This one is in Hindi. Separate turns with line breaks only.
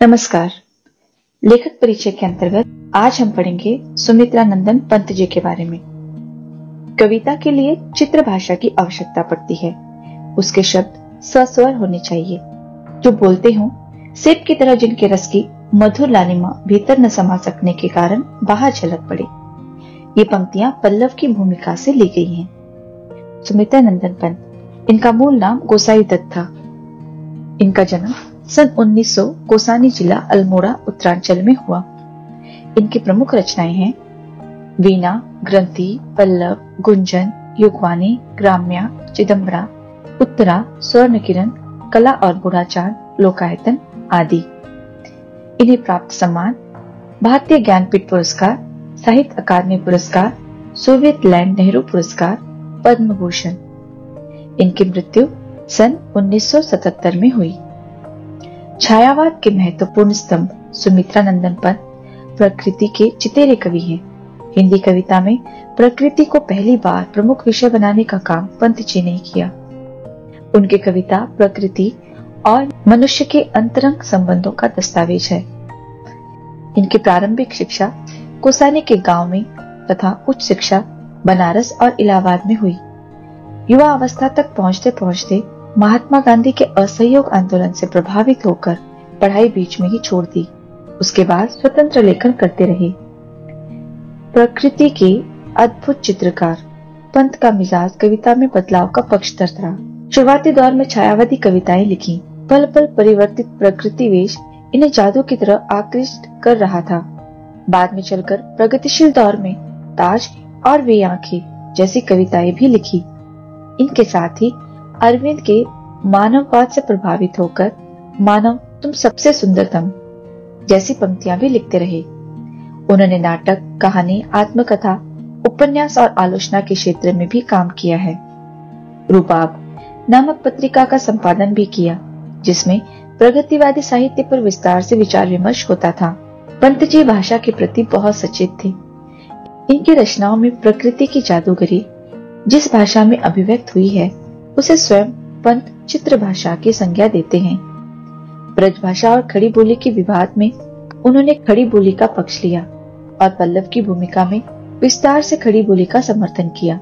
नमस्कार। लेखक परिचय के अंतर्गत आज हम पढ़ेंगे सुमित्रा नंदन पंत जी के बारे में। कविता के लिए चित्र भाषा की आवश्यकता पड़ती है। उसके शब्द सस्वर होने चाहिए, जो बोलते हों, सेब की तरह जिनके रस की मधुर लालिमा भीतर न समा सकने के कारण बाहर झलक पड़े। ये पंक्तियां पल्लव की भूमिका से ली गई हैं। सुमित्रा नंदन पंत, इनका मूल नाम गोसाई दत्त था। इनका जन्म सन 1900 कोसानी जिला अल्मोड़ा उत्तरांचल में हुआ। इनकी प्रमुख रचनाएं हैं वीणा, ग्रंथि, पल्लव, गुंजन, युगवाणी, ग्राम्या, चिदंबरा, उत्तरा, स्वर्ण किरण, कला और गुणाचार, लोकायतन आदि। इन्हें प्राप्त सम्मान भारतीय ज्ञानपीठ पुरस्कार, साहित्य अकादमी पुरस्कार, सोवियत लैंड नेहरू पुरस्कार, पद्म भूषण। इनकी मृत्यु सन 1977 में हुई। छायावाद के महत्वपूर्ण स्तंभ सुमित्रा नंदन पंत प्रकृति के चितेरे कवि हैं। हिंदी कविता में प्रकृति को पहली बार प्रमुख विषय बनाने का काम पंत जी ने किया। उनकी कविता प्रकृति और मनुष्य के अंतरंग संबंधों का दस्तावेज है। इनकी प्रारंभिक शिक्षा कोसानी के गांव में तथा उच्च शिक्षा बनारस और इलाहाबाद में हुई। युवा अवस्था तक पहुंचते पहुंचते महात्मा गांधी के असहयोग आंदोलन से प्रभावित होकर पढ़ाई बीच में ही छोड़ दी। उसके बाद स्वतंत्र लेखन करते रहे। प्रकृति के अद्भुत चित्रकार पंत का मिजाज कविता में बदलाव का पक्षधर था। शुरुआती दौर में छायावादी कविताएं लिखी। पल पल परिवर्तित प्रकृति वेश इन्हें जादू की तरह आकृष्ट कर रहा था। बाद में चलकर प्रगतिशील दौर में ताज और वे आंखें जैसी कविताएं भी लिखी। इनके साथ ही अरविंद के मानववाद से प्रभावित होकर मानव तुम सबसे सुंदरतम जैसी पंक्तियां भी लिखते रहे। उन्होंने नाटक, कहानी, आत्मकथा, उपन्यास और आलोचना के क्षेत्र में भी काम किया है। रूबाब नामक पत्रिका का संपादन भी किया, जिसमें प्रगतिवादी साहित्य पर विस्तार से विचार विमर्श होता था। पंत जी भाषा के प्रति बहुत सचेत थे। इनकी रचनाओं में प्रकृति की जादूगरी जिस भाषा में अभिव्यक्त हुई है, उसे स्वयं पंत चित्र भाषा की संज्ञा देते हैं। ब्रज भाषा और खड़ी बोली के विवाद में उन्होंने खड़ी बोली का पक्ष लिया और पल्लव की भूमिका में विस्तार से खड़ी बोली का समर्थन किया।